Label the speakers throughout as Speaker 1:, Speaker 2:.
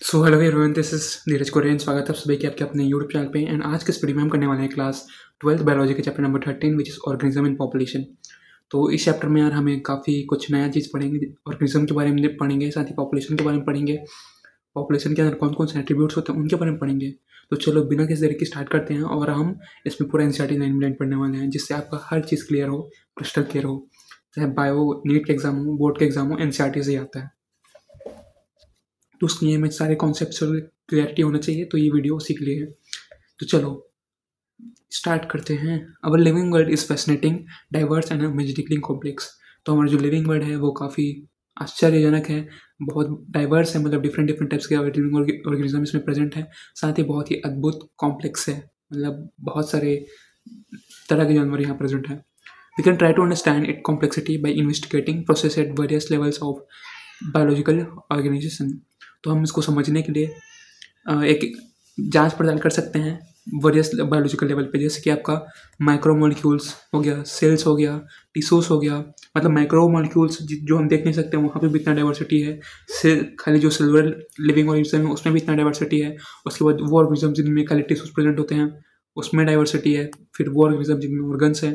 Speaker 1: So hello everyone, this is Neeraj Korean. स्वागत है आप सभी के आपके अपने यूट्यूब चैनल पे। एंड आज के इस वीडियो में हम करने वाले हैं क्लास 12th बायोलॉजी के chapter number 13 which is organism in population. तो इस चैप्टर में यार हमें काफ़ी कुछ नया चीज़ पढ़ेंगे, ऑर्गेनिज्म के बारे में पढ़ेंगे, साथ ही पॉपुलेशन के बारे में पढ़ेंगे। पॉपुलेशन के अंदर कौन कौन से एट्रीब्यूट्स होते हैं उनके बारे में पढ़ेंगे। तो चलो बिना किसी तरीके स्टार्ट करते हैं और हम इसमें पूरा एनसीईआरटी लाइन लाइन पढ़ने वाले हैं, जिससे आपका हर चीज़ क्लियर हो, क्रिस्टल क्लियर हो। चाहे बायो नीट के एग्जाम हो, बोर्ड के एग्जाम हो, एनसीईआरटी से ही आता है। तो उसके लिए हमें सारे कॉन्सेप्चुअल क्लियरिटी होना चाहिए, तो ये वीडियो उसी के लिए है। तो चलो स्टार्ट करते हैं। Our living world is fascinating, diverse and magically complex. तो हमारा जो लिविंग वर्ल्ड है वो काफ़ी आश्चर्यजनक है, बहुत डाइवर्स है, मतलब डिफरेंट डिफरेंट टाइप्स के लिविंग ऑर्गेनिज्म इसमें प्रेजेंट है। साथ ही बहुत ही अद्भुत कॉम्प्लेक्स है, मतलब बहुत सारे तरह के जानवर यहाँ प्रेजेंट है। We can try to understand it complexity by investigating process at various levels of biological organisation. तो हम इसको समझने के लिए एक जांच पड़ताल कर सकते हैं वेरियस बायोलॉजिकल लेवल पे, जैसे कि आपका माइक्रोमोलिक्यूल्स हो गया, सेल्स हो गया, टिश्यूज हो गया। मतलब माइक्रोमोलिक्यूल्स जो हम देख नहीं सकते वहाँ पे भी इतना डाइवर्सिटी है। खाली जो सिल्वर लिविंग ऑर्गेनिज्म है उसमें भी इतना डाइवर्सिटी है। उसके बाद वो ऑर्गेनिज्म जिनमें खाली टिश्यूज प्रेजेंट होते हैं उसमें डाइवर्सिटी है। फिर वो ऑर्गेनिज्म जिनमें ऑर्गन्स है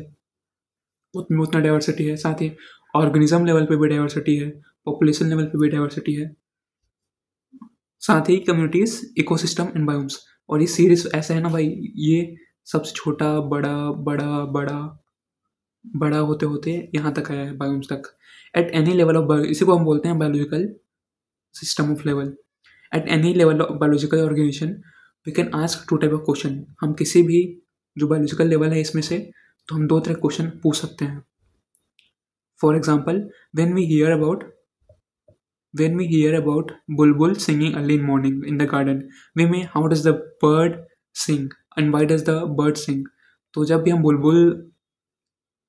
Speaker 1: उसमें उतना डाइवर्सिटी है। साथ ही ऑर्गेनिज्म लेवल पे भी डाइवर्सिटी है, पॉपुलेशन लेवल पे भी डाइवर्सिटी है। साथ ही कम्युनिटीज, इकोसिस्टम एंड बायोम्स। और ये सीरीज ऐसा है ना भाई, ये सबसे छोटा बड़ा बड़ा बड़ा बड़ा होते होते यहाँ तक आया है, बायोम्स तक। एट एनी लेवल ऑफ इसी को हम बोलते हैं biological system of level. At any level of biological organisation we can ask two type of question. हम किसी भी जो बायोलॉजिकल लेवल है इसमें से तो हम दो तरह के क्वेश्चन पूछ सकते हैं। For example, when we hear about bulbul singing early in morning in the garden, we may how does the bird sing and why does the bird sing। तो जब भी हम बुलबुल,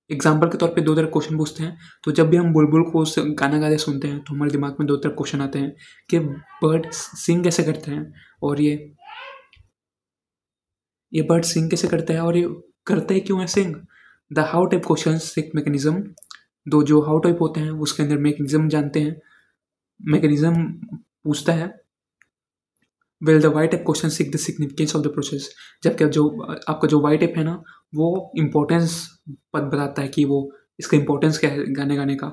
Speaker 1: एग्जाम्पल के तौर पे दो तरह क्वेश्चन पूछते हैं। तो जब भी हम बुलबुल को गाना गाते सुनते हैं तो हमारे दिमाग में दो तरह क्वेश्चन आते हैं कि बर्ड सिंग कैसे करते हैं, और ये बर्ड सिंग कैसे करता है, और ये करते हैं क्यों है सिंग। द हाउ टाइप क्वेश्चन एक मैकेनिज्म, दो जो हाउ टाइप होते हैं उसके अंदर मैकेनिज्म जानते हैं, मैकेनिज्म पूछता है। Well the why type question seek the significance of the process. जबकि जो आपका जो वाई टाइप है ना वो इम्पोर्टेंस बताता है कि वो इसका इंपॉर्टेंस क्या है गाने गाने का।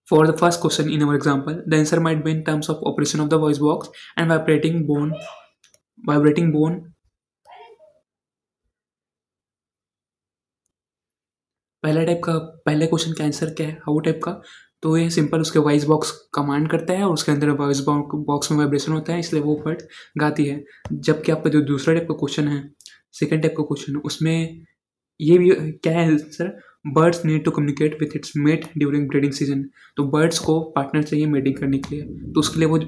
Speaker 1: For the first question in our example, the answer might be in terms of operation of the voice box and vibrating bone. पहले क्वेश्चन का आंसर क्या है, हाउ टाइप का। तो ये सिंपल उसके वॉइस बॉक्स कमांड करता है और उसके अंदर वॉइस बॉक्स में वाइब्रेशन होता है, इसलिए वो वर्ड गाती है। जबकि आपका जो दूसरा टाइप का क्वेश्चन है, सेकेंड टाइप का क्वेश्चन, उसमें ये भी क्या है answer, birds need to communicate with its mate during breeding season. तो बर्ड्स को पार्टनर चाहिए मेटिंग करने के लिए, तो उसके लिए वो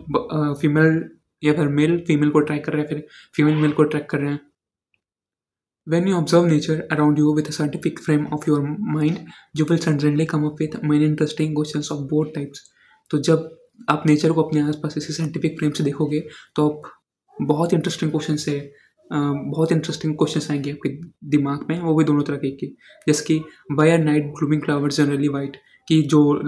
Speaker 1: फीमेल या फिर मेल फीमेल को ट्रैक कर रहे हैं, फिर फीमेल मेल को ट्रैक कर रहे हैं। When you observe nature around you with a scientific frame of your mind, you will certainly come up with many interesting questions of both types। तो जब आप नेचर को अपने आसपास इसी साइंटिफिक फ्रेम से देखोगे तो आप बहुत इंटरेस्टिंग क्वेश्चन आएंगे आपके दिमाग में, वो भी दोनों तरह के। जैसे कि why are night blooming flowers generally white, कि जो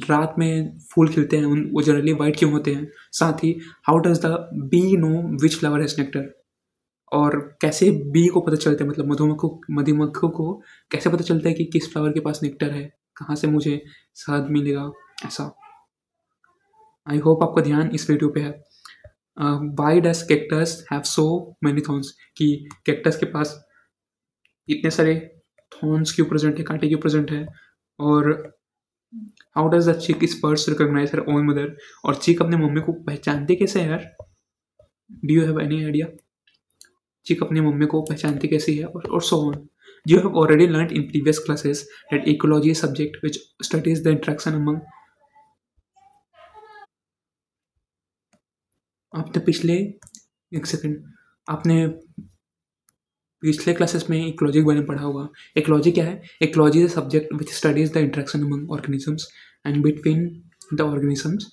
Speaker 1: रात में फूल खिलते हैं वो जनरली वाइट क्यों होते हैं। साथ ही how does the bee know which flower has nectar, और कैसे बी को पता चलता है, मतलब मधुमक्खी को कैसे पता चलता है कि किस फ्लावर के पास नेक्टर है, कहाँ से मुझे शहद मिलेगा, ऐसा। आई होप आपका ध्यान इस वीडियो पे है। Why does cactus have so many thorns, कि कैक्टस के पास इतने सारे थॉर्न्स क्यों प्रेजेंट है, कांटे क्यों प्रेजेंट है। और how does the chick spurs recognise her own mother, और चिक अपने मम्मी को पहचानती कैसे है यार। Do you have any idea, chick अपनी मम्मी को पहचानती कैसी है, और so on. You have already learned in previous classes that ecology is a subject which studies the interaction among। आपने पिछले क्लासेस में इकोलॉजी के बारे में पढ़ा होगा। इकोलॉजी क्या है, ecology is a subject which studies the interaction among organisms and between the organisms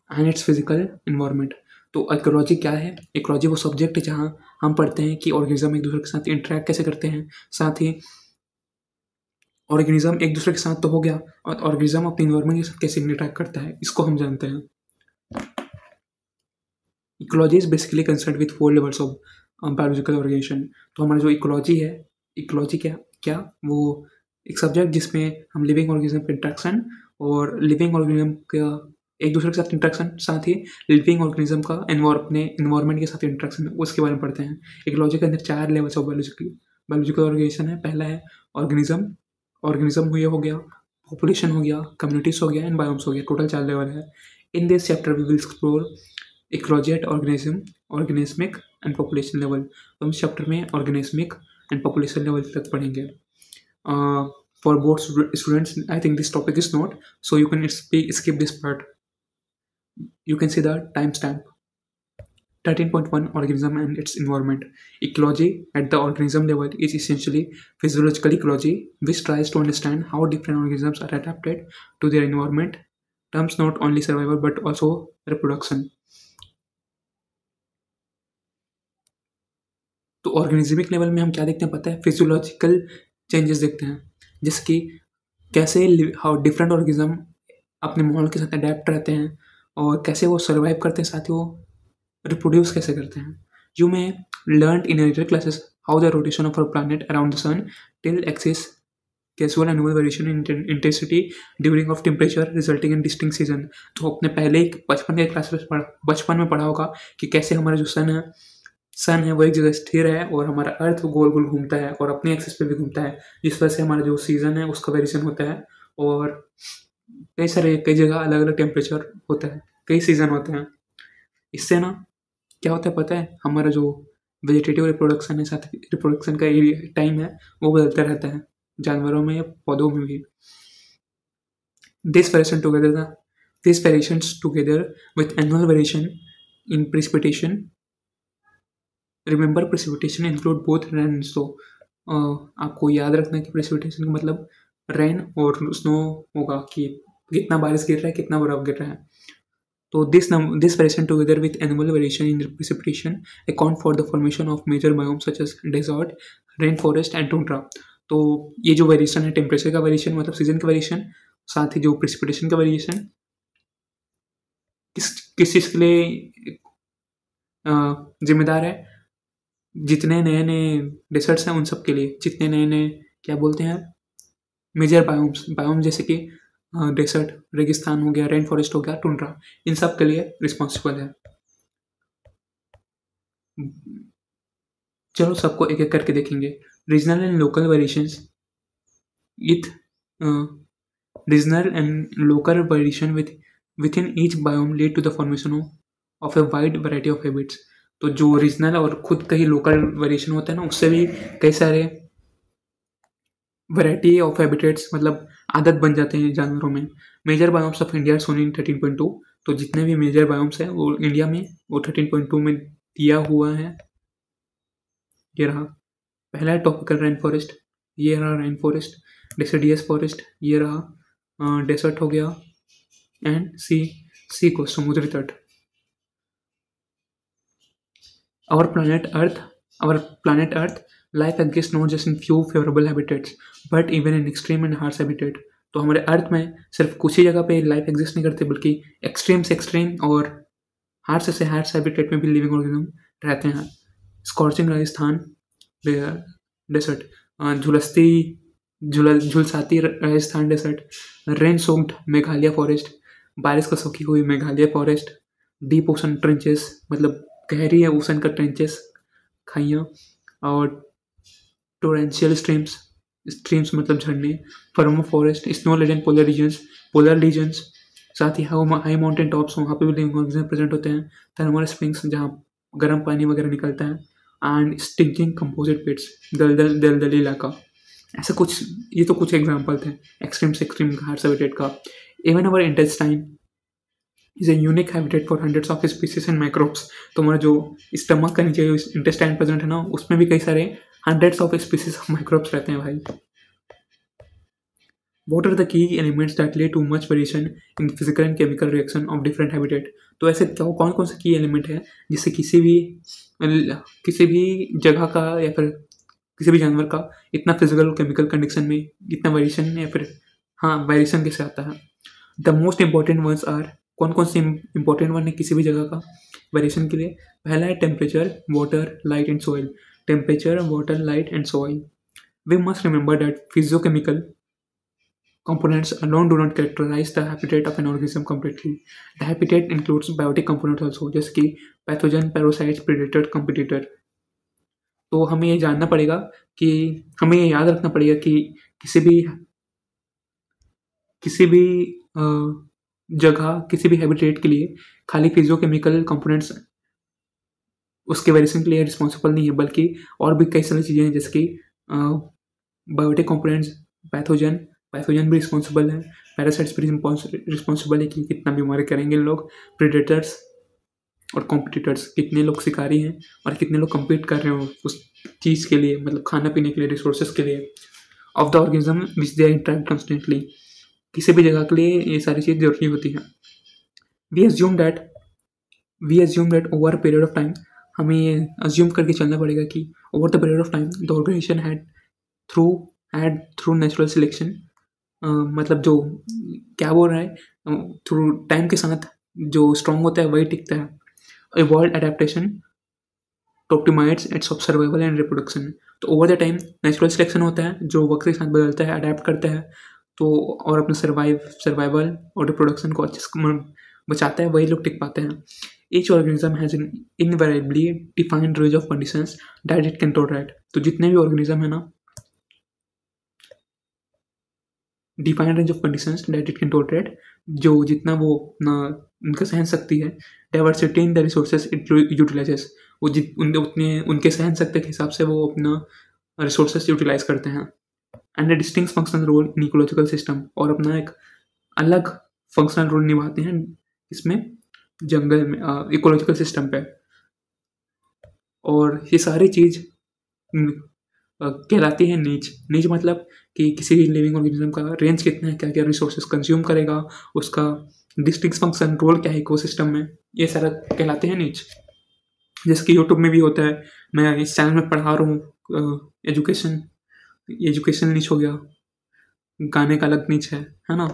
Speaker 1: and it's physical environment. तो इकोलॉजी क्या है, इकोलॉजी वो सब्जेक्ट है जहाँ हम पढ़ते हैं कि ऑर्गेनिज्म एक दूसरे के साथ इंटरेक्ट कैसे करते हैं। साथ ही ऑर्गेनिज्म एक दूसरे के साथ तो हो गया, और ऑर्गेनिज्म अपने इन्वायरमेंट के साथ कैसे इंटरेक्ट करता है इसको हम जानते हैं। Ecology is basically concern with 4 levels of biological organisation. तो हमारा जो इकोलॉजी है, इकोलॉजी क्या क्या वो एक सब्जेक्ट जिसमें हम लिविंग ऑर्गेनिज्म के इंट्रैक्शन और लिविंग ऑर्गेनिज्म का एक दूसरे के साथ इंट्रैक्शन, साथ ही लिविंग ऑर्गेनिज्म का अपने इन्वायरमेंट के साथ इंट्रैक्शन, उसके बारे में पढ़ते हैं। इकोलॉजी के अंदर 4 लेवल्स ऑफ बायोलॉजिकल ऑर्गेनाइजेशन है। पहला है ऑर्गेनिज्म, ऑर्गेनिज्म हुए हो गया, पॉपुलेशन हो गया, कम्युनिटीज हो गया एंड बायोम्स हो गया। टोटल 4 लेवल है। In this chapter we will explore ecology at organismic and population level. तो हम इस चैप्टर में ऑर्गेनिज्मिक एंड पॉपुलेशन लेवल तक पढ़ेंगे। For both students, I think this topic is not, so you can skip this part. You can see the timestamp. 13.1 Organism and its environment. Ecology at the organism level is essentially physiological ecology, which tries to understand how different organisms are adapted to their environment, terms not only survival but also reproduction. तो organismic level में हम क्या देखते हैं पता है? Physiological changes देखते हैं, जैसे कि कैसे हाउ डिफरेंट ऑर्गेनिज्म अपने माहौल के साथ अडेप्ट रहते हैं और कैसे वो सर्वाइव करते हैं, साथ ही वो रिप्रोड्यूस कैसे करते हैं। You may learn in earlier classes how the rotation of our planet around the sun tilt axis causes annual variation in intensity during of temperature resulting in distinct season. तो अपने पहले ही बचपन में पढ़ा होगा कि कैसे हमारा जो सन है वो एक जगह स्थिर है और हमारा अर्थ गोल गोल घूमता है और अपने एक्सिस पे भी घूमता है, जिस वजह से हमारा जो सीज़न है उसका वेरिएशन होता है और कई जगह अलग अलग टेम्परेचर होता है, कई सीज़न होते हैं। इससे ना क्या होता है पता है? हमारा जो वेजिटेटिव रिप्रोडक्शन है, साथ रिप्रोडक्शन का टाइम है वो बदलता रहता है, जानवरों में या पौधों में भी। This variations together with annual variation in precipitation. Remember precipitation include both rain and snow. आपको याद रखना है कि प्रेसिपिटेशन का मतलब रेन और स्नो होगा, कि कितना बारिश गिर रहा है, कितना बर्फ गिर रहा है। तो this variation together with annual variation in precipitation account for the formation of major biomes such as desert, rain forest and tundra. तो ये जो वेरिएशन है, टेम्परेचर का वेरिएशन मतलब सीजन का वेरिएशन, साथ ही जो प्रेसिपिटेशन का वेरिएशन किस चीज़ के लिए जिम्मेदार है? जितने नए नए डेसर्ट्स हैं उन सब के लिए, जितने नए नए क्या बोलते हैं मेजर बायोम जैसे कि डेसर्ट, रेगिस्तान हो गया, रेन फॉरेस्ट हो गया, टुंड्रा, इन सब के लिए रिस्पॉन्सिबल है। चलो सबको एक एक करके देखेंगे। Regional and local variations within each biome lead to the formation of a wide variety of habits। तो जो रीजनल और खुद का ही लोकल वेरिएशन होता है ना, उससे भी कई सारे वैरायटी ऑफ हैबिटेट्स मतलब आदत बन जाते हैं जानवरों में। मेजर बायोम्स ऑफ इंडिया सोन इन 13.2। तो जितने भी मेजर बायोम्स हैं वो इंडिया में वो 13.2 में दिया हुआ है। ये रहा पहला है ट्रॉपिकल रेन फॉरेस्ट, ये रहा रेन फॉरेस्ट। डेसिडियस फॉरेस्ट, ये रहा डेसर्ट हो गया, एंड सी को समुद्री तट। Our planet Earth, life exists not just in few favorable habitats, but even in extreme and harsh habitat। तो हमारे अर्थ में सिर्फ कुछ ही जगह पे लाइफ एग्जिस्ट नहीं करती, बल्कि एक्सट्रीम से एक्सट्रीम और हार्श से हार्श हैबिटेट में भी लिविंग ऑर्गेनिज्म रहते हैं। स्कॉर्चिंग राजस्थान डेसर्ट, झुलसाती Rajasthan desert, rain soaked Meghalaya forest, बारिश का सूखी हुई Meghalaya forest, deep ocean trenches मतलब गहरी है ओशन का ट्रेंचेस, खाइयाँ, और टोरेंशियल स्ट्रीम्स मतलब झरने, फर्मो forest, snow laden polar regions, साथ ही हाई माउंटेन टॉप्स वहाँ पे भी लिविंग ऑर्गेनिज्म प्रेजेंट होते हैं। थर्मल स्प्रिंग्स जहाँ गर्म पानी वगैरह निकलता है, एंड स्टिंकिंग कंपोजिट पिट्स, दलदली इलाका। ऐसे कुछ, ये तो कुछ एग्जाम्पल थे एक्सट्रीम से एक्सट्रीम हार्श हैबिटेट का। Even our intestine is a unique habitat for hundreds of species and microbes. तो हमारा जो स्टमक का नीचे जो इंटेस्टाइन प्रेजेंट है ना, उसमें भी कई सारे hundreds of species of microbes रहते हैं भाई। What are the key elements that lead to much variation in physical and chemical reaction of different habitat? तो ऐसे कौन कौन से की एलिमेंट है जिससे किसी भी जगह का या फिर किसी भी जानवर का इतना फिजिकल और केमिकल कंडीशन में इतना वेरिएशन या फिर वेरिएशन कैसे आता है? The most important ones are, कौन कौन से इंपॉर्टेंट वन है किसी भी जगह का? वेरिएशन के लिए। पहला है temperature, water, light and soil. Temperature, water, light and soil. We must remember that physiochemical components alone do not characterize the habitat of an organism completely. The habitat includes biotic components also, जैसे कि pathogen, parasites, predator, competitor. तो हमें ये जानना पड़ेगा कि हमें ये याद रखना पड़ेगा कि किसी भी जगह, किसी भी हैबिटेट के लिए खाली फिजियोकेमिकल कंपोनेंट्स उसके वेरिएशन के लिए रिस्पॉन्सिबल नहीं है, बल्कि और भी कई सारी चीज़ें हैं, जैसे कि बायोटिक कंपोनेंट्स, पैथोजन भी रिस्पॉन्सिबल है, पैरासाइट्स भी रिस्पॉन्सिबल है कि कितना बीमारी करेंगे लोग, प्रेडेटर्स और कॉम्पिटिटर्स, कितने लोग शिकारी हैं और कितने लोग कम्पीट कर रहे हो उस चीज़ के लिए, मतलब खाना पीने के लिए, रिसोर्सेज के लिए, of the organism which they interact constantly. किसी भी जगह के लिए ये सारी चीज़ जरूरी होती है। We assume that over period of time, हमें ये अज्यूम करके चलना पड़ेगा कि over the period of time the organisation had through natural selection, मतलब जो क्या बोल रहा है, थ्रू टाइम के साथ जो स्ट्रॉन्ग होता है वही टिकता है। Evolve adaptation to optimize its of survival and reproduction. तो over the time natural selection होता है जो वक्त के साथ बदलता है, अडेप्ट करता है, तो और अपने सर्वाइवल और रिप्रोडक्शन को अच्छे से बचाता है, वही लोग टिक पाते हैं। Each organism has an invariably defined range of conditions that it can tolerate. तो जितने भी ऑर्गेनिज्म है ना, defined range of conditions that it can tolerate, जो जितना वो उनका सहन शक्ति है, diversity in the resources it utilises, वो उतने उनके सहन शक्ति के हिसाब से वो अपना रिसोर्सेज यूटिलाइज करते हैं। And the distinct functional role in ecological system, और अपना एक अलग फंक्शनल रोल निभाते हैं इसमें, जंगल में, इकोलॉजिकल सिस्टम पे। और ये सारी चीज़ कहलाती है नीच। नीच मतलब कि किसी भी लिविंग ऑर्गेनिज्म का रेंज कितना है, क्या क्या रिसोर्सेज कंज्यूम करेगा, उसका डिस्टिंक्ट फंक्शन रोल क्या है इकोसिस्टम में, ये सारा कहलाते हैं नीच। जैसे कि यूट्यूब में भी होता है, मैं इस चैनल में पढ़ा रहा हूँ एजुकेशन नीच हो गया, गाने का अलग नीच है ना।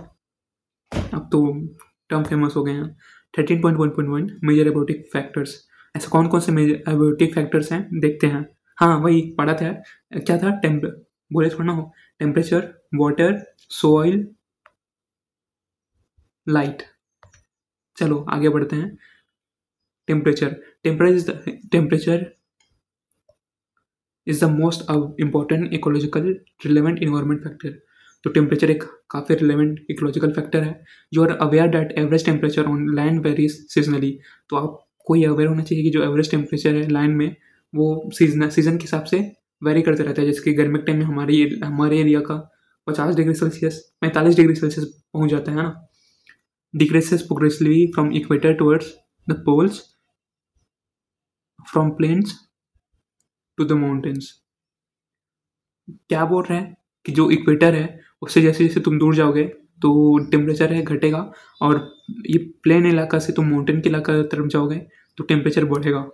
Speaker 1: अब तो टर्म फेमस हो गए हैं। 13.1.1 मेजर एबायोटिक फैक्टर्स। ऐसे कौन कौन से मेजर एबायोटिक फैक्टर्स हैं देखते हैं। हाँ, वही पढ़ा था, क्या था, बोले थोड़ा ना हो, टेम्परेचर, वाटर, सॉइल, लाइट। चलो आगे बढ़ते हैं। Temperature is the most important ecological relevant environment factor. तो टेम्परेचर एक काफ़ी रिलेवेंट इकोलॉजिकल फैक्टर है। You are aware that average temperature on land varies seasonally. तो आपको ये अवेयर होना चाहिए कि जो एवरेज टेम्परेचर है लैंड में वो सीजन के हिसाब से वेरी करते रहता है। जैसे कि गर्मी के टाइम में हमारे एरिया का 50 डिग्री सेल्सियस 45 डिग्री सेल्सियस पहुँच जाता है ना। Decreases progressively from equator towards the poles, from plains to the mountains. क्या बोल रहे हैं कि जो इक्वेटर है उससे जैसे जैसे तुम दूर जाओगे तो टेम्परेचर है घटेगा, और ये प्लेन इलाका से तुम माउंटेन के इलाका तरफ जाओगे तो टेम्परेचर बढ़ेगा।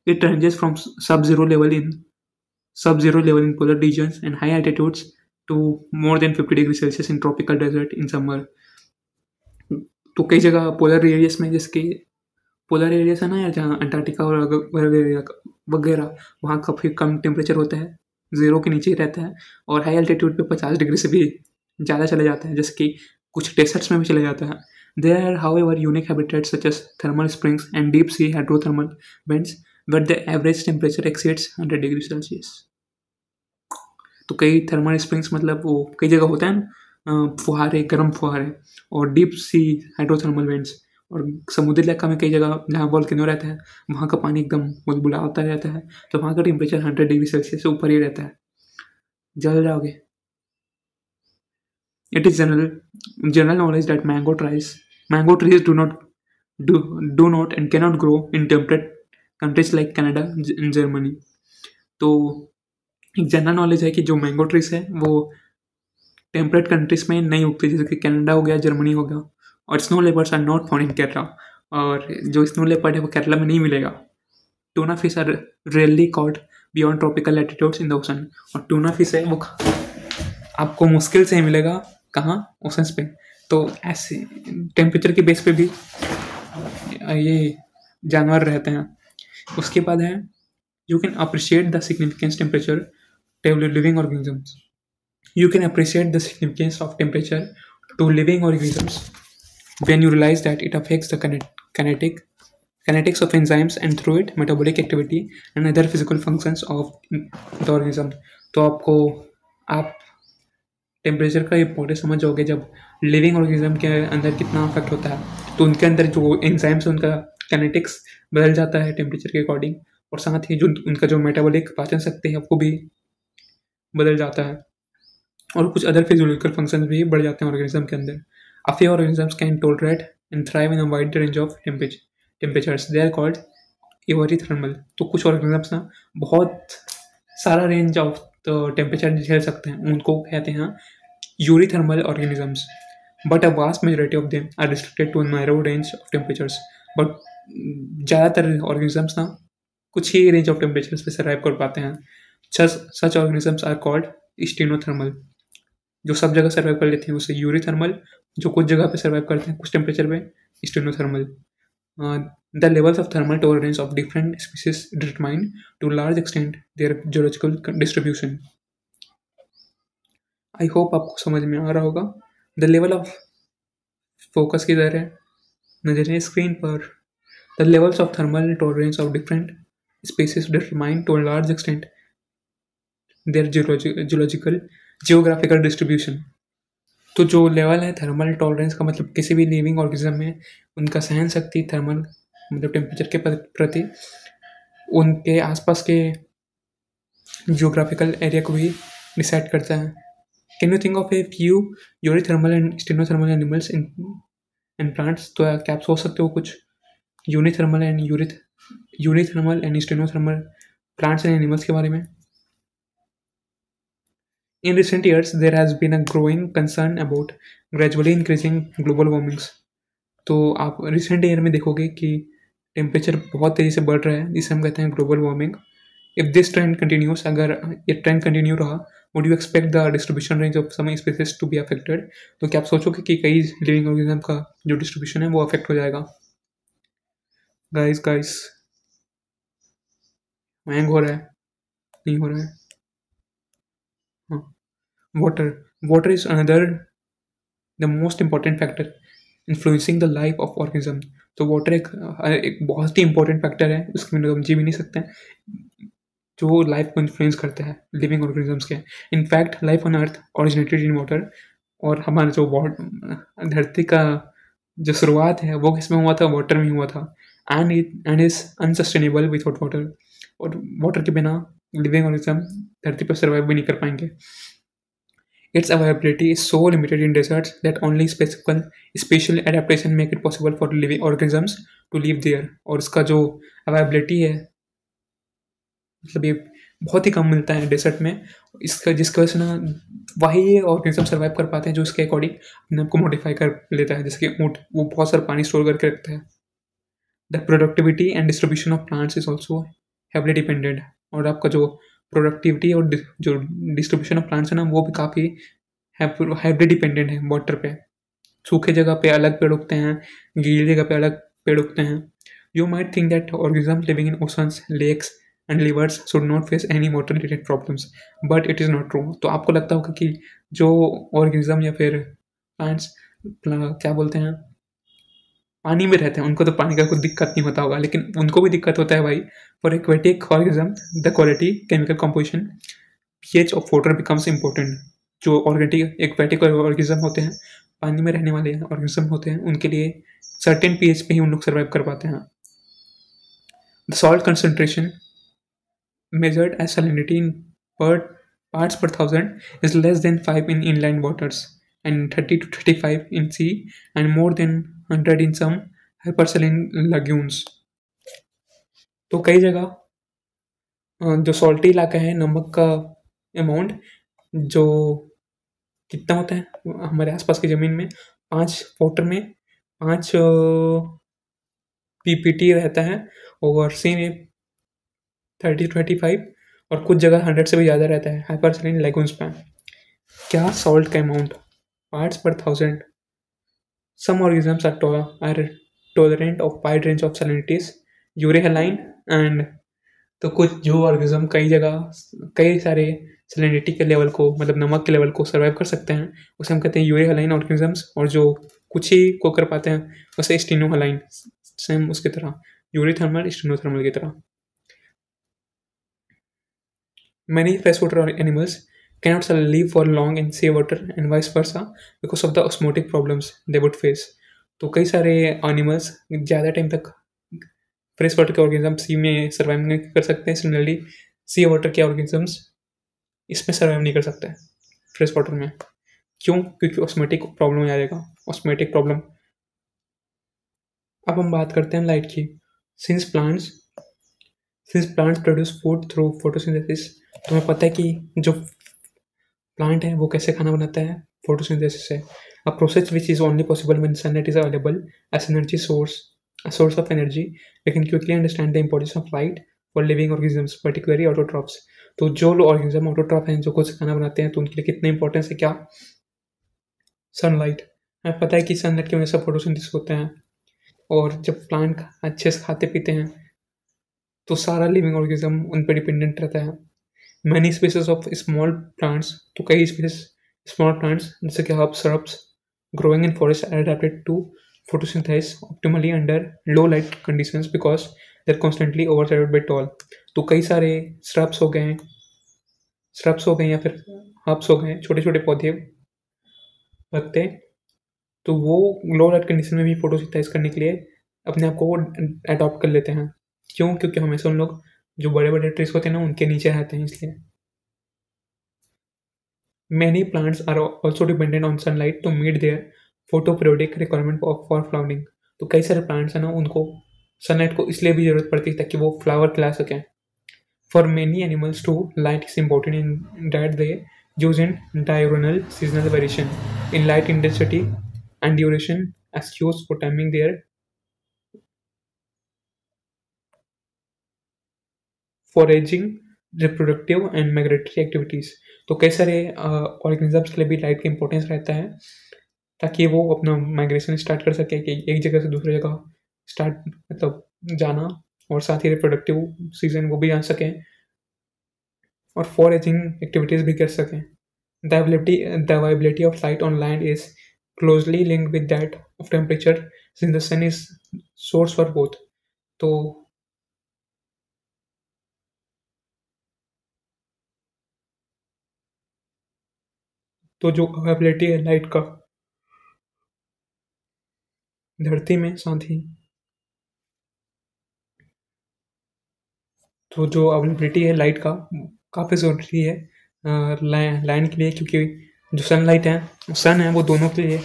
Speaker 1: It ranges from sub-zero level in polar regions and high altitudes to more than 50 degree Celsius in tropical desert in summer। तो कई जगह पोलर एरियाज में, जैसे कि पोलर एरियाज है ना यार, जहाँ अंटार्कटिका और वगैरह, वहाँ काफ़ी कम टेम्परेचर होता है, 0 के नीचे ही रहता है, और हाई एल्टीट्यूड पे 50 डिग्री से भी ज़्यादा चले जाता है, जैसे कि कुछ डेसर्ट्स में भी चले जाता है। There are however unique habitats such as thermal springs and deep sea hydrothermal vents where the average temperature exceeds 100 degree Celsius. तो कई थर्मल स्प्रिंग्स मतलब वो कई जगह होता है ना, फुहारे, गर्म फुहारे, और डीप सी हाइड्रोथर्मल वेंट्स, और समुद्री इलाका में कई जगह जहाँ वोल्केनो रहता है वहाँ का पानी एकदम बुलबुला होता रहता है, तो वहाँ का टेम्परेचर 100 डिग्री सेल्सियस से ऊपर ही रहता है, जल जाओगे। It is general knowledge that mango trees do not and can not grow in temperate countries like Canada and Germany. तो एक जनरल नॉलेज है कि जो मैंगो ट्रीज है वो टेम्परेट कंट्रीज में नहीं उगते, जैसे कि कनाडा हो गया, जर्मनी हो गया। और snow leopards are not found in Kerala, और जो स्नो लेपर्ड है वो केरला में नहीं मिलेगा। Tuna fish are rarely caught beyond tropical latitudes in the ocean, और टूना फिश है वो आपको मुश्किल से मिलेगा कहाँ, ओशंस पे। तो ऐसे टेम्परेचर के बेस पे भी ये जानवर रहते हैं। उसके बाद है you can appreciate the significance temperature to living organisms. You can appreciate the significance of temperature to living organisms when you realize that it affects the kinetic kinetics of enzymes and through it metabolic activity and other physical functions of the organism। तो आपको आप temperature का importance समझ जाओगे जब living organism के अंदर कितना अफेक्ट होता है। तो उनके अंदर जो एंजाइम्स उनका कैनेटिक्स बदल जाता है टेम्परेचर के अकॉर्डिंग, और साथ ही जो उनका जो मेटाबॉलिक पाचन शक्ति है वो भी बदल जाता है, और कुछ अदर फिजियोलॉजिकल फंक्शन भी बढ़ जाते हैं ऑर्गेनिज्म के अंदर। A few organisms can tolerate and thrive in a wide range of temperatures. They are called eurythermal। तो कुछ ऑर्गेनिजम्स ना बहुत सारा रेंज ऑफ टेम्परेचर झेल सकते हैं, उनको कहते हैं eurythermal organisms. But a vast majority of them are restricted to narrow range of temperatures. But ज़्यादातर ऑर्गेनिजम्स ना कुछ ही रेंज ऑफ टेम्परेचर्स पे सर्वाइव कर पाते हैं। Such organisms are called stenothermal. जो सब जगह सर्वाइव कर लेते हैं उसे यूरीथर्मल, जो कुछ जगह पे सर्वाइव करते हैं कुछ टेम्परेचर पे stenothermal. The levels of thermal tolerance of different species determine to a large extent their geological distribution। I hope आपको समझ में आ रहा होगा। द लेवल ऑफ फोकस किधर है, नजर स्क्रीन पर। The levels of thermal tolerance of different species determine to a large extent their geographical distribution. तो जो लेवल है थर्मल टॉलरेंस का मतलब किसी भी लिविंग ऑर्गेनिज्म में उनका सहन शक्ति थर्मल मतलब टेम्परेचर के प्रति उनके आसपास के जियोग्राफिकल एरिया को भी डिसाइड करता है। Can you think of a few eurythermal and stenothermal animals in plants. तो क्या आप सोच सकते हो कुछ eurythermal and stenothermal plants and animals के बारे में। In recent years, there has been a growing concern about gradually increasing global warmings। तो आप रिसेंट ईयर में देखोगे कि टेम्परेचर बहुत तेज़ी से बढ़ रहा है, जिसे हम कहते हैं global warming. If this trend continues, अगर ये ट्रेंड कंटिन्यू रहा, would you expect the distribution range of some species to be affected. तो क्या आप सोचोगे कि कई लिविंग ऑर्गेनिज्म का जो डिस्ट्रीब्यूशन है वो अफेक्ट हो जाएगा। गाइस हैंग हो रहा है, नहीं हो रहा है। हाँ, water is another the most important factor influencing the life of organism। तो वाटर एक बहुत ही इंपॉर्टेंट फैक्टर है, उसके बिना तो हम जी भी नहीं सकते हैं, जो लाइफ को इन्फ्लुएंस करता है लिविंग ऑर्गेनिजम्स के। In fact life on earth originated in water. और हमारा जो धरती का जो शुरुआत है वो किसमें हुआ था, वाटर में हुआ था। And is unsustainable without water. और वाटर के बिना लिविंग ऑर्गेनिज्म धरती पर सर्वाइव भी नहीं कर पाएंगे। Its availability is so limited in deserts that only special adaptation make it possible for living organisms to live there। और इसका जो availability है मतलब ये बहुत ही कम मिलता है डेजर्ट में, इसका जिसकी वजह से ना वही ऑर्गेनिज्म सर्वाइव कर पाते हैं जो इसके अकॉर्डिंग अपने आप को मॉडिफाई कर लेता है। जैसे कि ऊँट वो बहुत सारा पानी स्टोर करके रखता है। The productivity and distribution of plants is also heavily dependent. और आपका जो प्रोडक्टिविटी और जो डिस्ट्रीब्यूशन ऑफ प्लांट्स है ना वो भी काफ़ी हैवली डिपेंडेंट है वाटर पे। सूखे जगह पे अलग पेड़ उगते हैं, गीली जगह पे अलग पेड़ उगते हैं। You might think that organism living in oceans, lakes and rivers should not face any water related problems, but it is not true. तो आपको लगता होगा कि जो ऑर्गेनिज्म या फिर प्लांट्स क्या बोलते हैं पानी में रहते हैं उनको तो पानी का कोई दिक्कत नहीं होता होगा, लेकिन उनको भी दिक्कत होता है भाई। For aquatic organism the quality chemical composition pH of water becomes important. जो एक्वेटिक ऑर्गेनिज्म होते हैं, पानी में रहने वाले ऑर्गेनिज्म होते हैं, उनके लिए सर्टेन पीएच पे ही उन लोग सर्वाइव कर पाते हैं। The salt concentration measured as salinity in parts per thousand is less than 5 in inland waters and 30 to 35 in sea and more than 100 in some hypersaline lagoons। तो कई जगह जो सॉल्टी इलाका है नमक का अमाउंट जो कितना होता है हमारे आसपास की ज़मीन में 5 वाटर में 5 पीपीटी रहता है और सी में 30-35 और कुछ जगह 100 से भी ज़्यादा रहता है हाइपरसैलिन लेगून्स पे। क्या सॉल्ट का amount parts per thousand. Some organisms are tolerant of wide range of salinities, euryhaline and तो कुछ जो ऑर्गेनिज्म कई जगह कई सारे सैलिनिटी के लेवल को मतलब नमक के लेवल को सर्वाइव कर सकते हैं, उसे हम कहते हैं यूरेहालाइन ऑर्गेनिजम्स। और जो कुछ ही को कर पाते हैं उसे स्टीनोहालाइन, सेम उसकी तरह यूरीथर्मल स्टीनोथर्मल की तरह। Many freshwater animals cannot live for long in seawater and vice versa because of the osmotic problems they would face. तो कई सारे एनिमल्स ज़्यादा टाइम तक फ्रेश वाटर के ऑर्गेनिज्म सी में सर्वाइव नहीं कर सकते हैं, सिमिलरली सी वाटर के ऑर्गेनिजम्स इसमें सर्वाइव नहीं कर सकते फ्रेश वाटर में। क्यों? क्योंकि ऑस्मेटिक प्रॉब्लम आ जाएगा, ऑस्मेटिक प्रॉब्लम। अब हम बात करते हैं लाइट की। Since plants produce food through photosynthesis, तुम्हें पता है कि जो प्लांट है वो कैसे खाना बनाता है? फोटोसिंथेसिस से। A process which is only possible when sunlight is available as energy source, a source of energy. We can quickly understand the importance of light for living organisms, particularly autotrophs. तो जो लोग organism autotroph हैं, जो खुद से खाना बनाते हैं, तो उनके लिए कितना इंपॉर्टेंस है? क्या? सनलाइट। हमें पता है कि सनलाइट की वजह से फोटोसिंथेसिस होता है, और जब प्लांट अच्छे से खाते पीते हैं तो सारा लिविंग ऑर्गेनिज्म उन पर डिपेंडेंट रहता है। Many species of small plants, तो कई स्पीसीज स्मॉल प्लांट्स जैसे कि herbs, shrubs growing in forest are adapted to photosynthesize optimally under low light conditions because they're constantly overshadowed by tall। तो कई सारे श्रब्स हो गए या फिर हर्ब्स हो गए, छोटे छोटे पौधे लगते हैं, तो वो लो लाइट कंडीशन में भी फोटोसिंथेसाइज करने के लिए अपने आप को अडॉप्ट कर लेते हैं। क्यों? क्योंकि हमेशा उन लोग जो बड़े बड़े ट्रीज होते हैं ना, उनके नीचे रहते हैं, इसलिए। Many plants are also dependent on sunlight to meet their photoperiodic requirement for flowering। तो कई सारे प्लांट्स हैं ना, उनको सनलाइट को इसलिए भी जरूरत पड़ती है ताकि वो फ्लावर खिला सकें। For many animals too, light is important in that they use in diurnal seasonal variation in light intensity and duration as cues for timing their foraging, reproductive and migratory activities। तो कई सारे organisms के लिए भी light का importance रहता है ताकि वो अपना माइग्रेशन स्टार्ट कर सके, कि एक जगह से दूसरी जगह स्टार्ट मतलब जाना, और साथ ही रिप्रोडक्टिव सीजन वो भी जान सकें और फॉरेजिंग एक्टिविटीज़ भी कर सकें। The availability of light on land is closely linked with that of temperature since the sun is source for both. तो जो अवेलेबिलिटी है लाइट का धरती में, साथ ही तो जो अवेलेबिलिटी है लाइट का काफ़ी ज़रूरी है लैंड के लिए, क्योंकि जो सनलाइट है, सन है, वो दोनों के लिए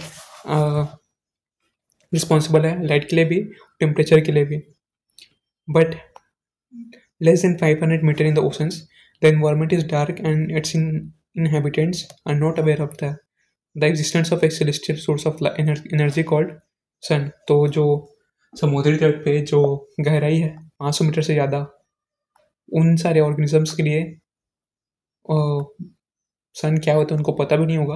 Speaker 1: रिस्पॉन्सिबल है, लाइट के लिए भी, टेम्परेचर के लिए भी। But less than 500 meter in the oceans, the environment is dark and its inhabitants are not aware of the existence of a celestial source of energy called sun। तो जो समुद्री तट पे जो गहराई है 500 मीटर से ज़्यादा, उन सारे ऑर्गेनिजम्स के लिए सन क्या होता है उनको पता भी नहीं होगा।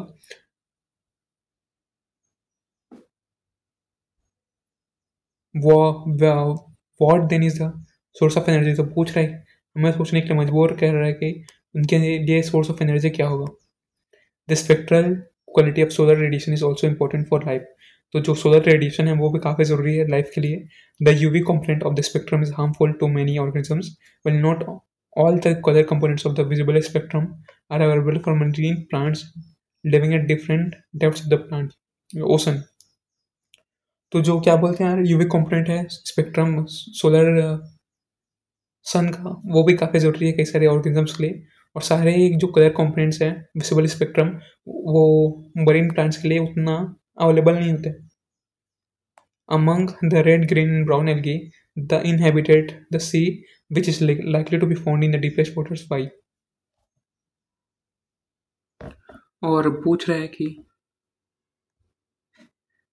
Speaker 1: What then is the source of energy. तो पूछ रहा है, हमें सोचने के लिए मजबूर कर रहा है कि उनके लिए सोर्स ऑफ एनर्जी क्या होगा। The spectral quality of solar radiation is also important for life. तो जो सोलर रेडिएशन है वो भी काफ़ी ज़रूरी है लाइफ के लिए। The UV component of the spectrum is harmful to many organisms, well not all the other components of the visible spectrum are available for marine plants living at different depths of the plant ocean। तो जो क्या बोलते हैं यार, UV component है spectrum solar सन का, वो भी काफ़ी ज़रूरी है कई सारे ऑर्गेनिजम्स के लिए। और सारे जो कलर कंपोनेंट्स हैं विजिबल स्पेक्ट्रम, वो मरीन प्लांट्स के लिए उतना अवेलेबल नहीं होते। Among the red, green and brown algae, the inhabited the sea, which is likely to be found in the deepest waters। Why? और पूछ रहा है कि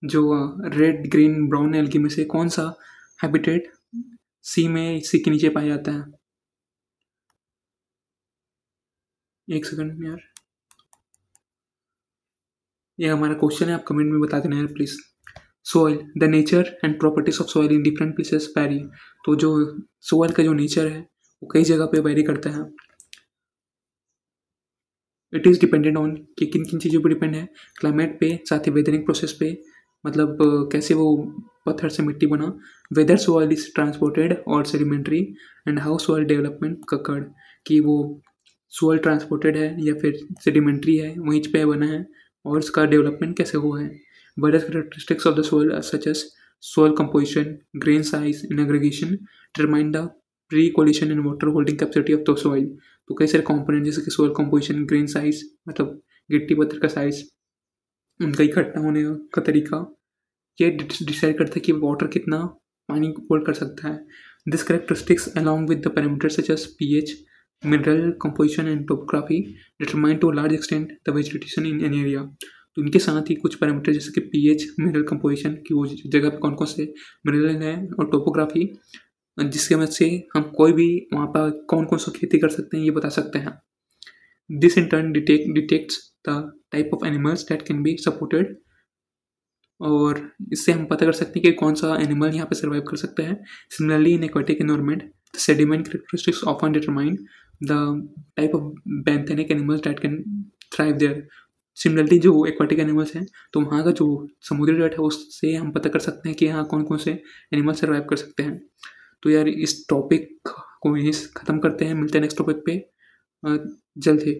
Speaker 1: जो रेड, ग्रीन, ब्राउन एल्गी में से कौन सा हैबिटेट सी में, सी के नीचे पाया जाता है। एक सेकंड यार, ये हमारा क्वेश्चन है, आप कमेंट में बता देना यार please. Soil, the nature and properties of soil in different places vary. तो जो सॉइल का जो नेचर है वो कई जगह पे वेरी करता है। इट इज़ डिपेंडेंट ऑन कि किन किन चीज़ों पर डिपेंड है, क्लाइमेट पे, साथ ही वेदरिंग प्रोसेस पे, मतलब कैसे वो पत्थर से मिट्टी बना, वेदर सॉइल इज ट्रांसपोर्टेड और sedimentary, and how soil development occurred, कि वो सॉइल ट्रांसपोर्टेड है या फिर सेडिमेंट्री है, वहीं पे बना है, और उसका डेवलपमेंट कैसे हुआ है। various characteristics of the soil such as soil composition, grain size in aggregation determine the pre-collision and water holding capacity of the soil। तो कई सारे कंपोनेंट जैसे कि सोयल कंपोजिशन, ग्रेन साइज मतलब गिट्टी पत्थर का साइज, उनका इकट्ठा होने का तरीका, ये डिसाइड करता है कि वाटर कितना पानी होल्ड कर सकता है। This characteristics along with the parameters such as pH, mineral composition and topography determine to large extent the vegetation in an area. तो इनके साथ ही कुछ पैरामीटर जैसे कि पीएच, मिनरल कंपोजिशन की वो जगह पे कौन कौन से मिनरल हैं, और टोपोग्राफी जिसके मदद से हम कोई भी वहाँ पर कौन कौन सा खेती कर सकते हैं ये बता सकते हैं। This in turn detects the type of animals that can be supported, और इससे हम पता कर सकते हैं कि कौन सा एनिमल यहाँ पे सर्वाइव कर सकता है। Similarly in aquatic environment the sediment characteristics often determine the type of benthic animals that can thrive there. Similarly जो एक्वाटिक एनिमल्स हैं, तो वहाँ का जो समुद्री तट है उससे हम पता कर सकते हैं कि यहाँ कौन कौन से एनिमल सर्वाइव कर सकते हैं। तो यार इस टॉपिक को यहीं ख़त्म करते हैं, मिलते हैं नेक्स्ट टॉपिक पे जल्द ही।